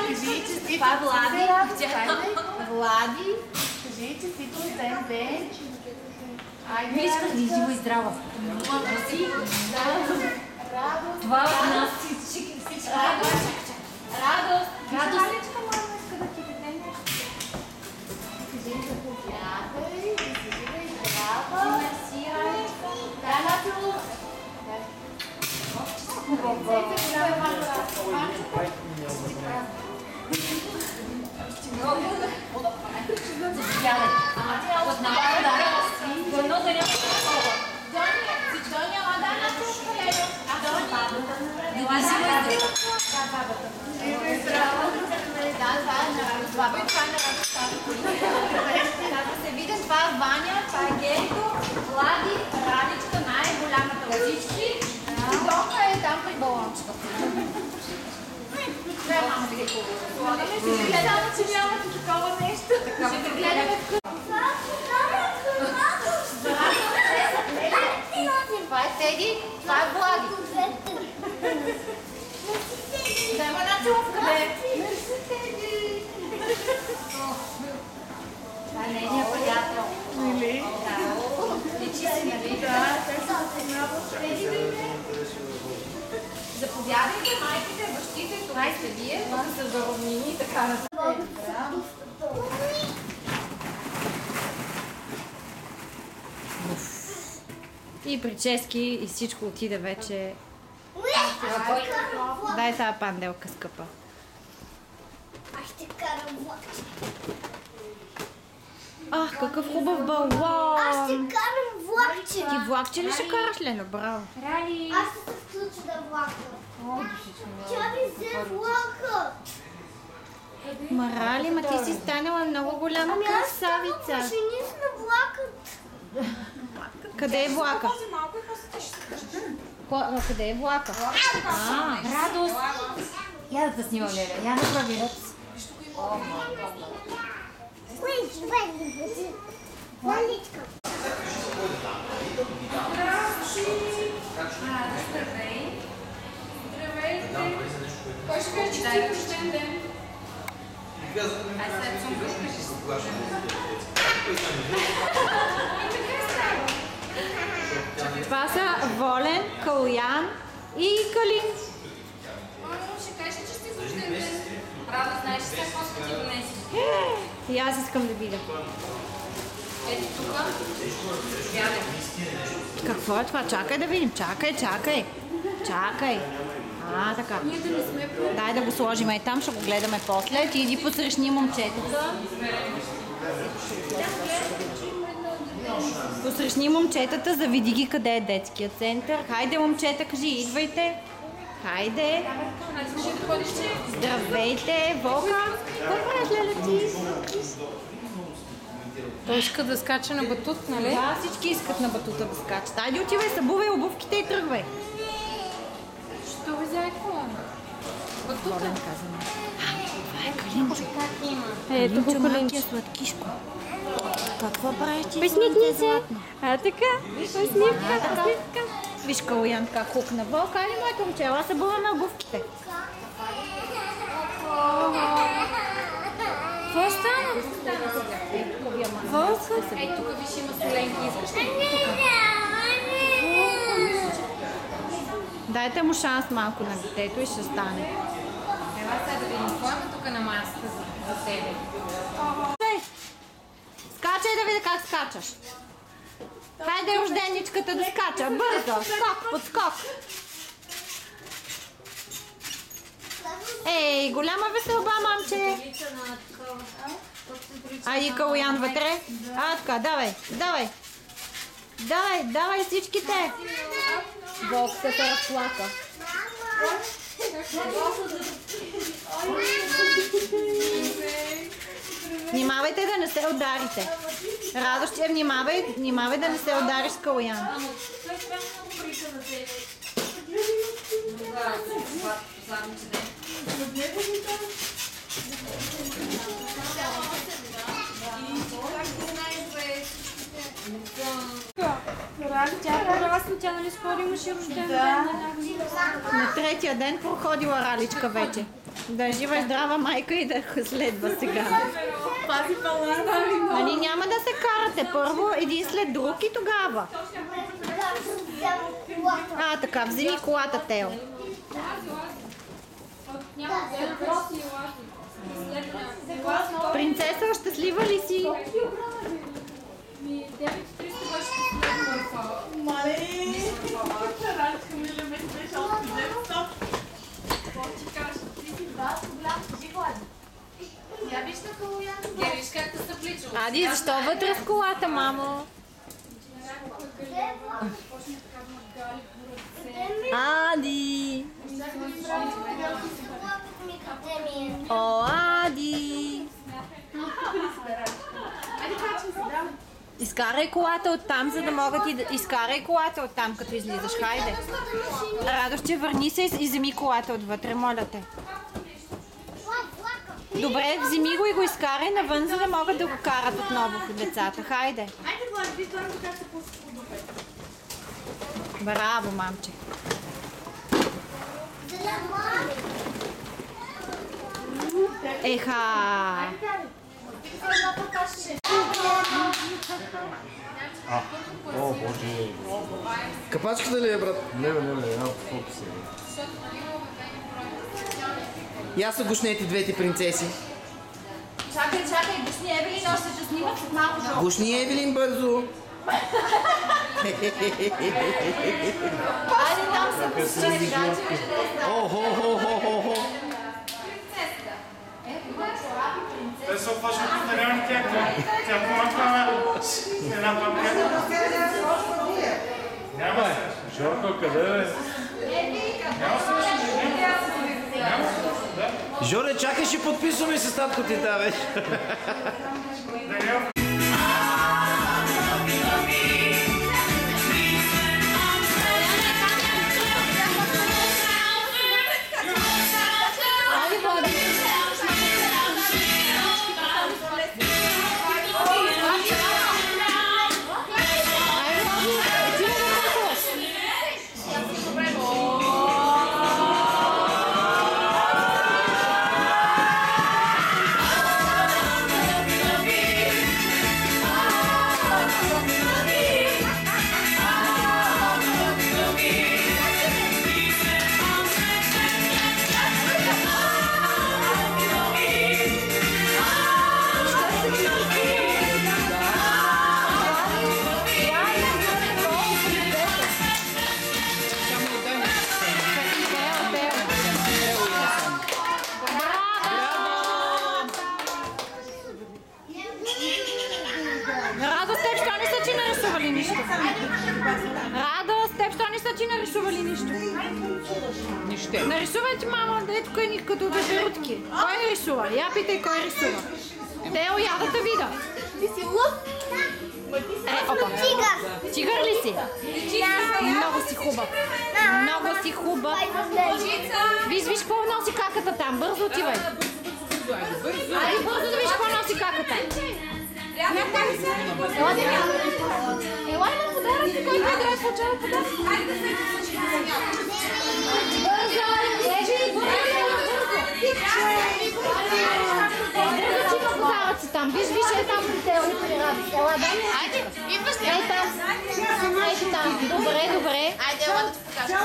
Кажи, честито. Това Влади. Влади. Кажи, честито рожден ден. Айде, искаш ли живо и здраво? Радост. Това от нас всички. Радост. Радост. Мама иска да ти даде нещо. Кажи, заповядай. Да си жива и здрава. Мерси, Ралечка. Да, Натю. Заповядай. От намалко да. До едно да няма такова. Доня, ада Натю. Жива и здрава. Това е на радостта. Казва се виден, това е Ваня, това е Герито, Влади, Раличка, най-голямата от всички. И Донка е там при болончето. Трябва мама да ги хубаво. Само, че нямате такова нещо. Ще гледаме в това е Теди, това е Влади. Взема една целувка, бе. Това е нейният приятел. Или? Да, личи си, нали? Да, те са познават. Заповядайте, майките, бащите, това сте вие, това са заровнини и така нататък. И прически, и всичко отиде вече. Дай тази панделка, скъпа. Аз ще карам влакче. Ах, какъв хубав балон! Аз ще карам влакче. Ти влакче ли ще караш, Леле? Браво! Рали! Аз ще се включа да влака. Тя ми взе влака. Марали, ма ти си станала много голяма Ами аз ставам красавица. машинист на влакът. Къде е влака? Къде е влака? Радост! Я да те снимам, Леля. Я да проверя. Валичка. Здравей. Здравейте. Кой ще каже, че ти рожден ден? Това са Волен, Калуян и Калин. Ще кажеш, че сте рожден ден. Правда, знаеш сега какво сме ти донесли. И аз искам да видя. Ето тук. Какво е това? Чакай да видим. Чакай. Така. Ние да не сме про... Дай да го сложим и там, ще го гледаме после. Ти иди посрещни момчетата. Посрещни момчетата, завиди ги къде е детския център. Хайде, момчета, кажи, идвайте. Хайде. Аз ще да ходиш, че... Здравейте, Волка. Какво правиш, Леля, ти? Той иска да скача на батут, нали? Да, всички искат на батута да скачат. Айде, отивай, събувай обувките и тръгвай. Що ви вземе колон? Батута? Волен каза. Това е Калинчо. Как има? Ето го Калинчо. Сладкишко. Какво правиш ти? Усмихни се! А така? Усмивка. Виж Калуян как хукна. Волка, али моето момче, ела събуваме обувките. Какво стана? Волка? Ей, тук виж има соленки. Искаш ли? Дайте му шанс малко на детето и ще стане. Ела сега да видим какво има тук на масата за себе. Скачай да видя как скачаш. Хайде рожденичката да скача. Бързо. Скок, подскок. Ей, голяма веселба, мамче. Айди, Калуян, вътре. Така, давай всичките. Волк се разплака. Внимавайте да не се ударите. Радост, внимавай да не се удариш с Калуян. Тя е по-расна, тя нали скоро имаше рожден ден. На третия ден проходила Раличка вече. Да е жива и здрава майка и да я следва сега. Пази палата. Ами няма да се карате първо един след друг и тогава. Така, вземи колата, Тео. Принцеса, щастлива ли си? Мале! Раличка, миле, ме беше още детство. Я виж на Калуян. Я виж как те са пличало. Ади, защо вътре в колата, мамо? Ади! О, Ади! Изкарай колата оттам, за да могат и да... Изкарай колата оттам, като излизаш. Хайде. Радоще, върни се и вземи колата отвътре, моля те. Добре, вземи го и го изкарай навън, за да могат да го карат отново децата. Хайде. Айде, Влад, виж това как се подобре. Браво, мамче. Еха! О, боже. Капачката ли е, брат? Не, една фокус е. Я са гушнете двете принцеси. Чакай, гушни Евелин, още ще снимат след малко жълто. Гушни Евелин бързо. Айде там са гушни. О-хо-хо-хо-хо-хо. Те са опашни повторявани тя помага една папка. Няма се. Жорко, къде е? Жоре, чакай, ще подписваме с татко ти та вече. Нарисувайте, мама, ето кой ни като деберутки. Кой рисува? Я питай кой рисува. Тео, я да те видя. Ти си лъв? Опа. Тигър. Тигър ли си? Много си хубав. Много си хубав. Виж какво носи каката там. Бързо отивай. Айде бързо да виж какво носи каката. Ела има подарък, който играе в начало подарък. Айде да се бързо! Бързо има подаръци там. Виж, е там при Тео и при Раби. Ела, дай ми. Айде, идваш ли? Ей там. Ей там. Добре. Айде, ела да ти покажа.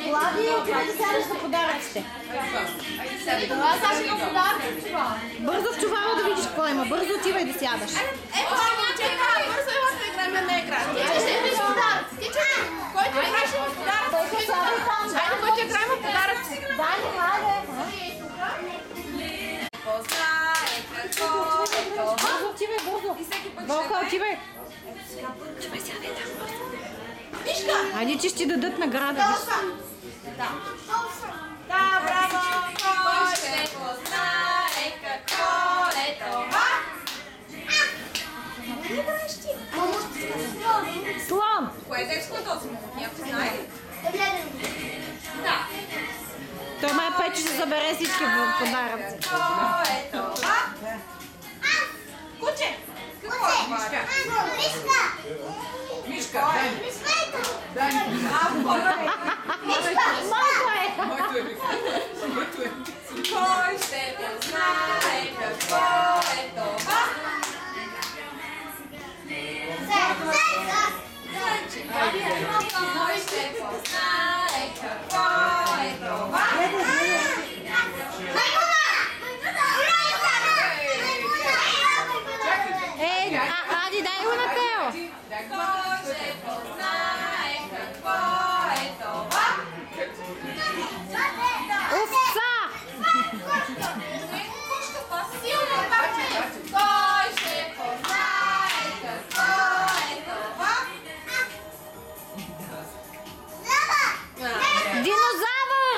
Влади, отивай да сядеш на подаръците. Това Саши има подарък. Бързо в чувала да видиш какво има. Бързо отивай да сядаш. Ето, чакай, бързо ела да играем на екран. Ти ще имаш подарък. Който играеш има подарък. Айде, който играем има подарък. Бързо отивай, бързо. Волка, отивай. Сядай там бързо. Мишка! Айде, че ще дадат награда. Да, браво! Кой ще познае какво е това? Слон. Кое е текст на този момент? Някой знае ли? Да. Той май пече ще забере всички подаръци. Какво е това? Куче! Мишка, дай ми. Дай ми. Моето е. Кой ще познае какво е това? Кой ще познае какво е това? Ади, дай го на Тео. Кой ще познае какво е това? Овца. Силно парче. Кой ще познае какво е това? Динозавър.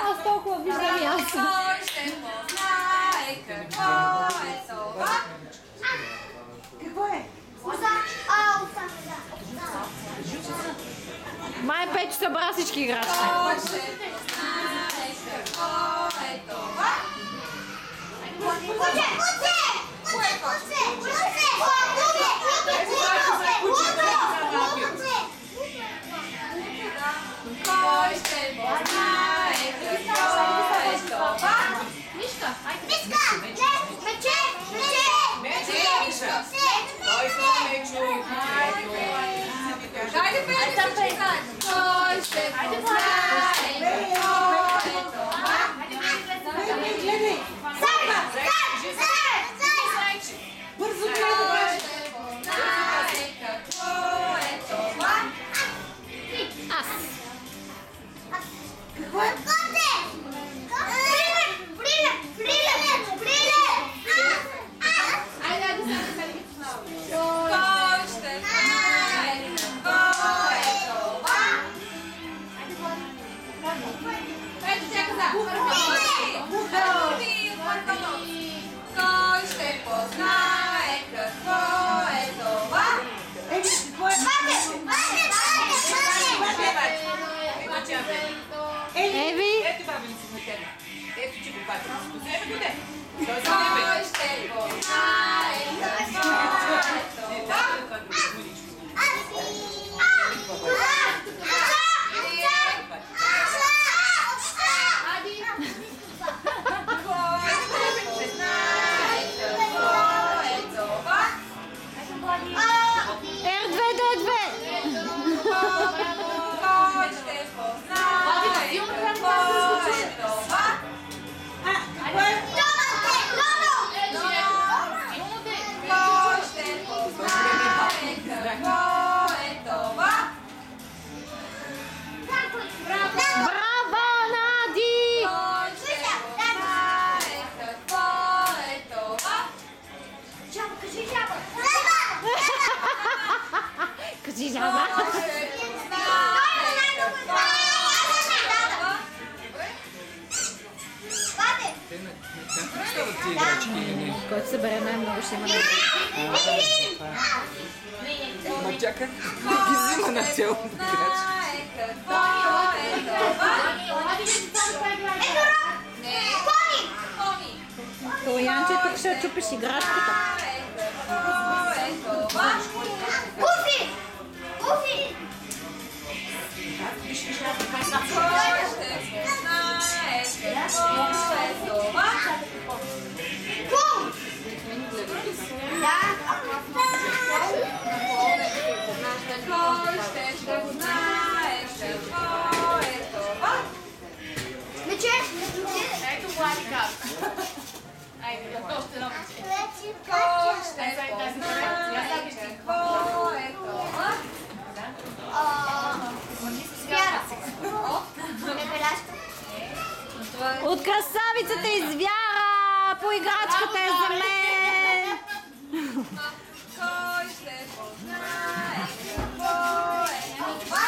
Аз толкова виждам и аз. Кой ще познае какво е това? Май Печо събра всички играчи. Кой ще познае какво е това? Кой ще познае какво е това? Мишка, Хайде, пейте. Кой ще познае какво е това? Бързо Кой ще познае какво е това? Аз. Какво е? Кой ще познае какво е това? Ето тя каза. Кой ще познае какво е това? Еви. Кой ще познае какво е това? R2D2. Кой ще познае какво е това? Кой ще познае какво е това? Браво, Нади. Кой ще познае какво е това? Кажи жаба. Кой ще познае какво е това? Който събере най-много ще има. Кой ще познае какво е това? Не. Пони. То Янче тук ще чупиш играчката. Какво е това? Кой ще познае какво е това? Кой ще познае какво е това? Ето Владика. Айде, то ще работи. Кой ще познае какво е това? От красавицата извяра по играчката е за мен. Кой ще познае какво е това?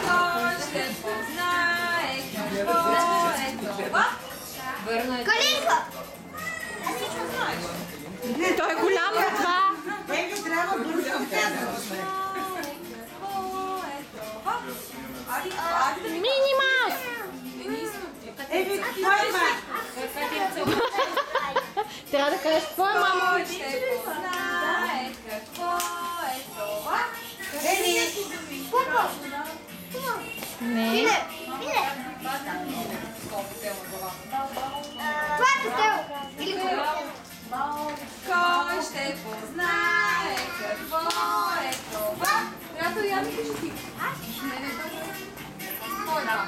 Кой ще познае какво е това? Калинка! Той е голям, това. Мини Маус! Трябва да кажеш какво е, мамо. Не. Това е котел. Или Кой ще познае какво е това? Трябва да я ми кажи ти. Не, кой е това?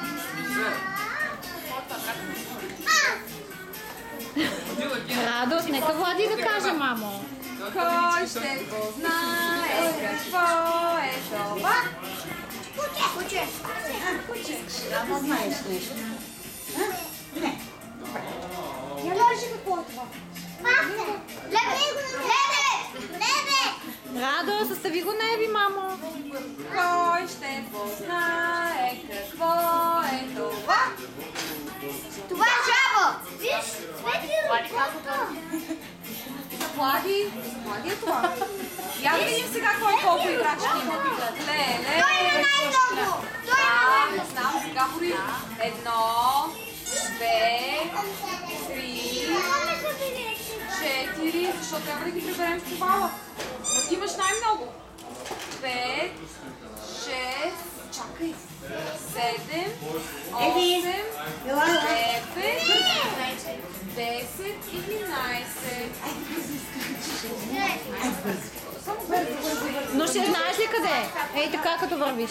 Радост, нека Влади да каже, мамо. Кой ще познае какво е това? куче. Я кажи какво е това. Лебе! Радост, състави го неби, мамо. Кой ще познае какво е това? Това е жаба! Виж, свети Влади е това. Я да видим сега колко играчки има. Леле. Той има най-много! Той има Не знам, сега бори. 1, 2, 3, 4, защото трябва да ги приберем в чувала. Но ти имаш най-много. 5, 6, чакай. 7, 8, 9, 10, 11. Но ще знаеш ли къде е? Ей така като вървиш.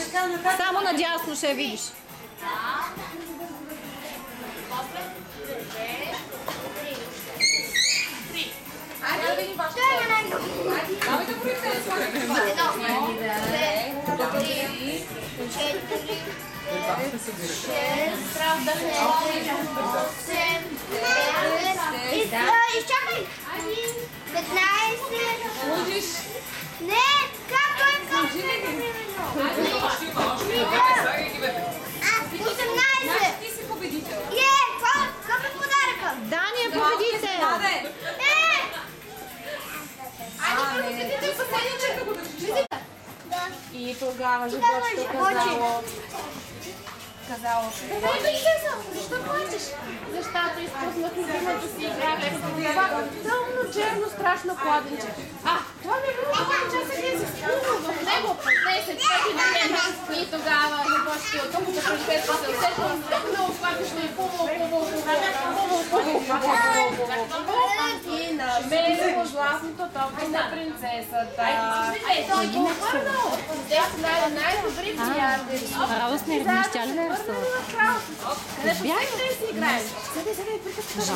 Само надясно ще я видиш. Айде да видим вашето. Той има най-много! Давай да броим тези слаги. 4, 5, 6, 7, 8, 9, изчакай! 15... Лудиш. Не! Как той е как? 18! Ти си победител. Какъв е подаръка? Дани е победител. Аде. И тогава животното казало, Защо плачеш? защото изпуснах любимата си игра това тъмно, черно, страшно кладенче. Това ми е било кладенче, сега се спълва в него по 10 пъти на ден. И тогава започти от тук, като принцеса се усетила много хватишно и и намерила златното топка на принцесата. Той го върнал. Те са най-добри приятели. Радост не разбираш, тя ли не е ръстава? Къде си играеш? Седи, приказката. Седи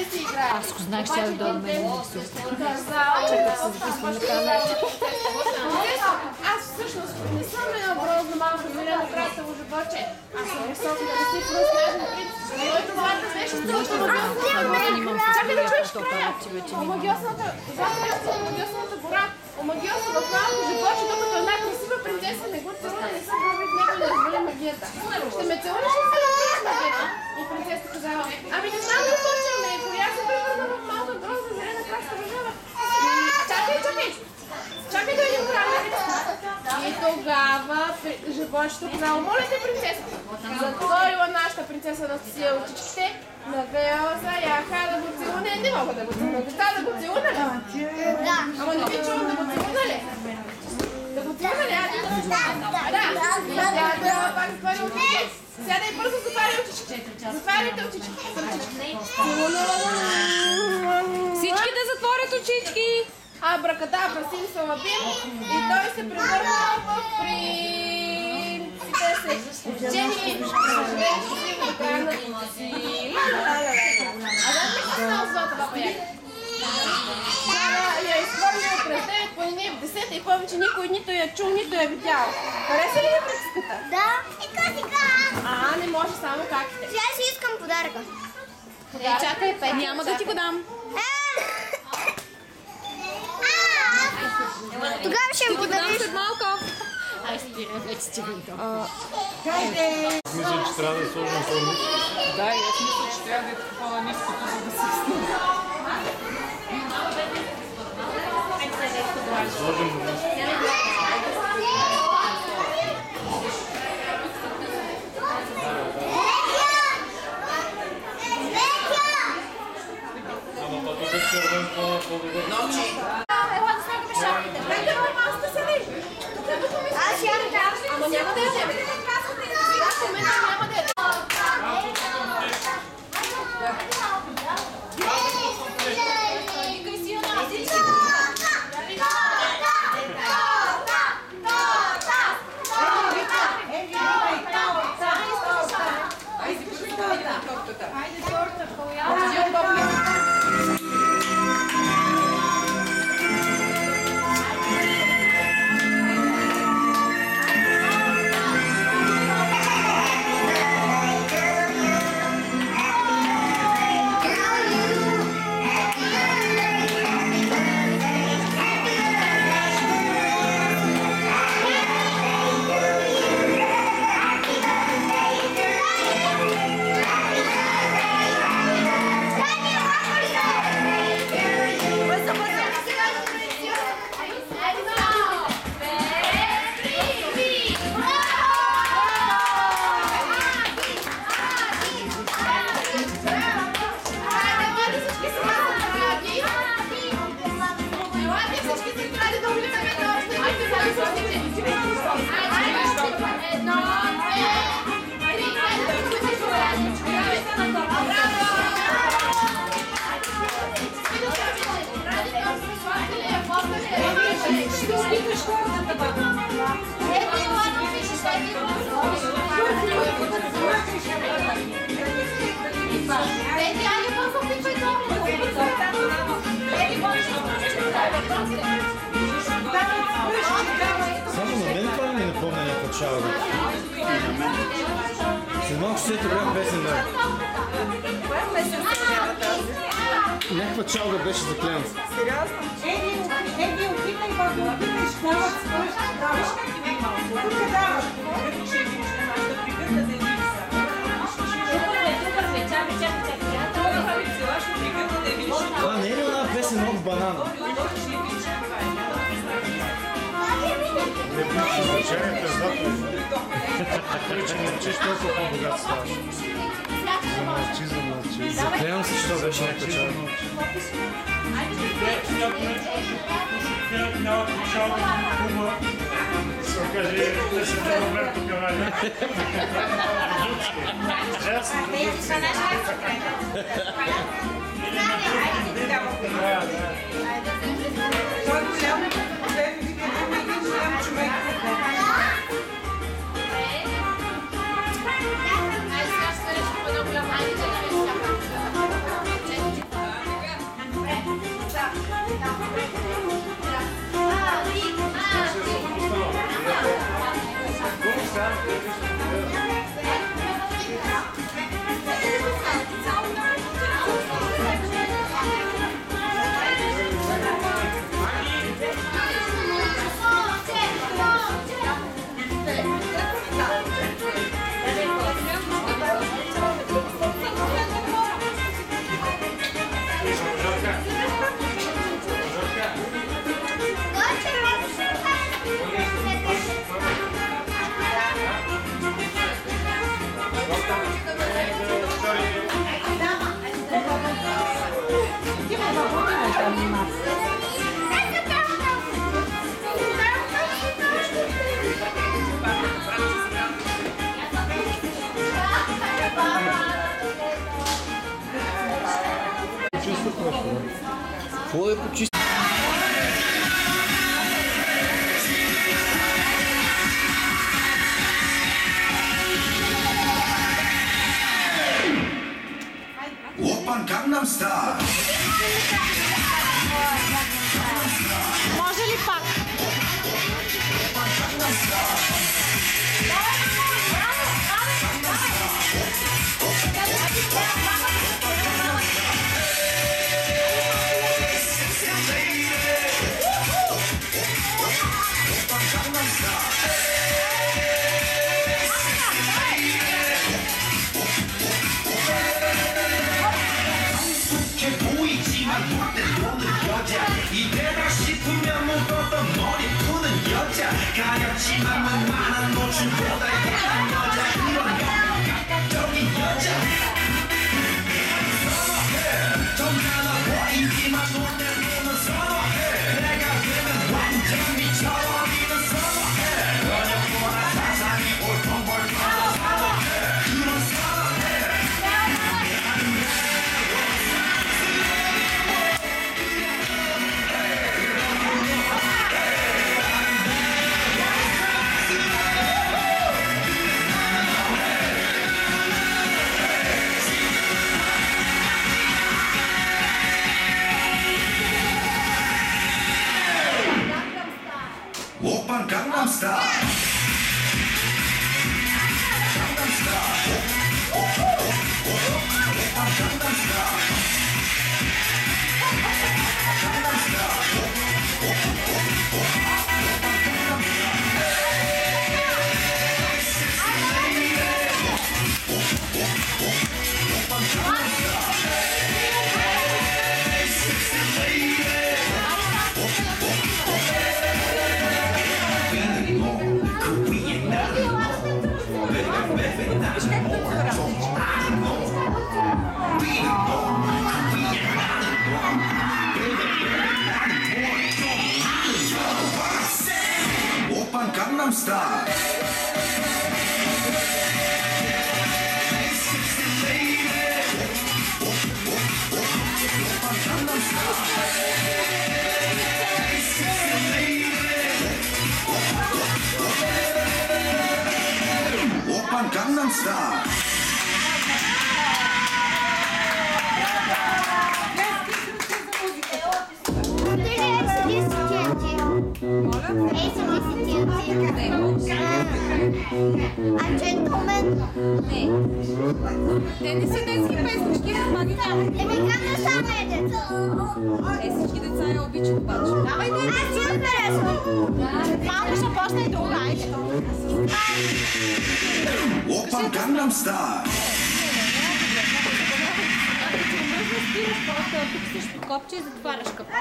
да си играеш. Аз го знаех, че тя да дойде мен. Чакай се записвам на камера. Аз всъщност не съм една грозно малко зелено краставо животче. Аз съм високо да си проснажен принц. Моето злата беше Чакай да чуеш края. Омагиосната гора. Омагиоса в малко животче, докато една красива принцеса не го целуна, не се прави в него и не развали магията. Ще ме целунеш ли се развалиш магията? И принцесата казала, ами не знам да почваме, коя се превърна в малка грозна зелена крастава жаба. Чакай да видим края. И тогава животчето казало, моля те, принцеса, затворила нашата принцеса на сия очичките, навела за яха да го целуне. Не мога да го целуна. Деца да го целуна ли? Да. Ама не ви чувам да го целуна ли? Да го целуна ли? Да. Пак затваря очичките. Сядай бързо, затваря очичките. Затваряйте очичките. Всички да затворят очички. Абракадабра, симсалабим и той се превърна в принците се жени, съжаление, щастливо до края на живота си. А да не се става злата баба Яга. Я изхвърля през 9 планини в 10 и повече никой нито я чул, нито я видял. Хареса ли ви приказката? Да. И котика. Не може само каките. Сега си искам подаръка. Чакай, Пет, няма да ти го дам. Тогава ще им подариш. След малко. Ай, спира, вече ти видно. Мисля, че трябва да сложим по-ниско. Да, и аз мисля, че трябва да е по-ниското, за да се стигне. Сложим на нас. Ама па тук е червен по-добър. Ела да слагаме шапките. Дайте ма масата седи. Аз ям там. Ама няма да ядем. В момента няма да ядем. Викай си на всички. Само на мен това не напомня някаква чалга. След малко ще се добра песен, да. Някаква чалга беше за клиент. Сериозно? Еди, опитай го, опитай, ще дават свърш, даваш как ти има. Тук даваш. Да пригърна да види са. Това не е ли една песен от банана? Не пише значението е заповед. Че мълчиш, толкова по-богат ставаш. Замълчи. Заклевам се, че това беше някаква чалга. Кажи, да се това тук, Ваня. Той е голям, той ми вика, да ми един голям човек. Какво е почисти? Опан Gangnam Style. Може ли пак? Che 보이지만 못돼 Oppan Gangnam Style. Oppan Gangnam Style. Oppan Gangnam Style. A gentleman. Те не са детски песнички, помаги няма. Gangnam Style е деца. Всички деца я обичат обаче. Давайте! Аз си я харесвам. Малко ще почне и друга, айде. Oppan Gangnam Style. Спираш просто, тук също копче и затваряш капа.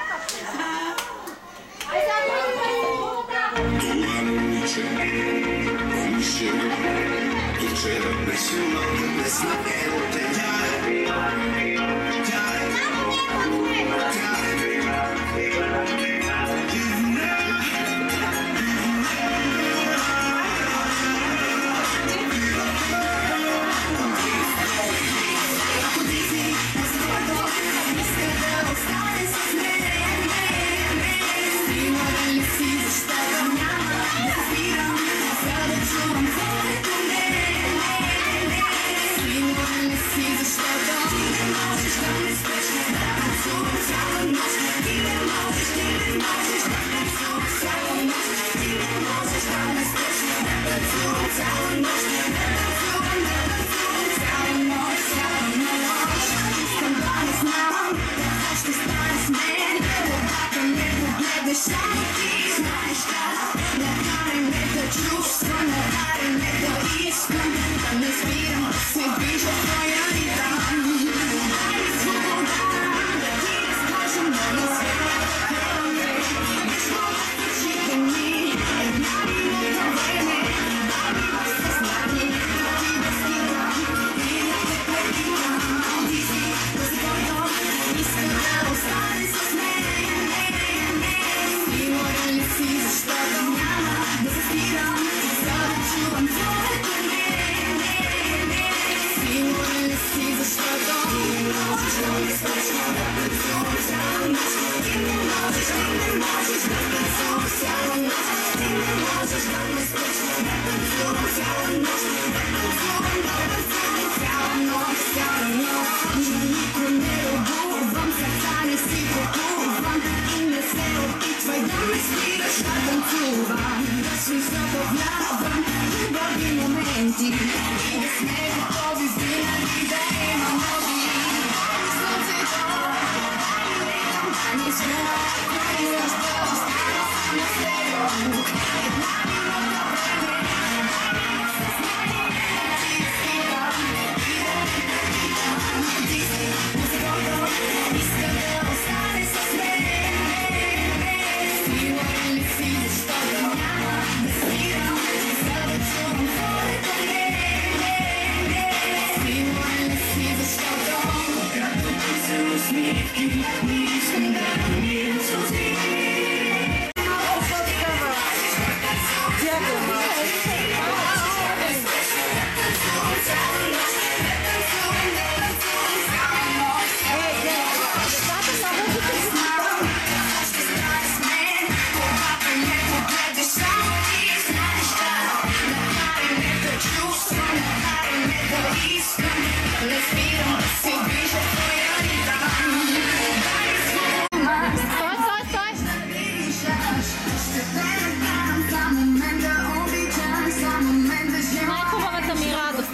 Най-хубавата ми радост.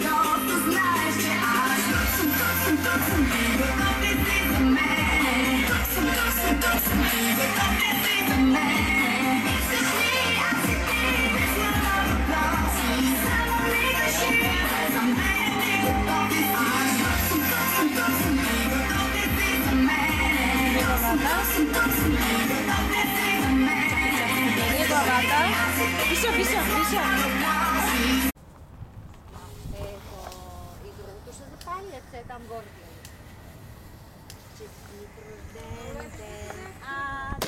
Пиша. И другото ще запалят се там горе. Честит рожден ден, Ади.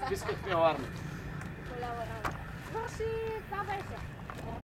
Разпискахме аларма. Свърши, това беше.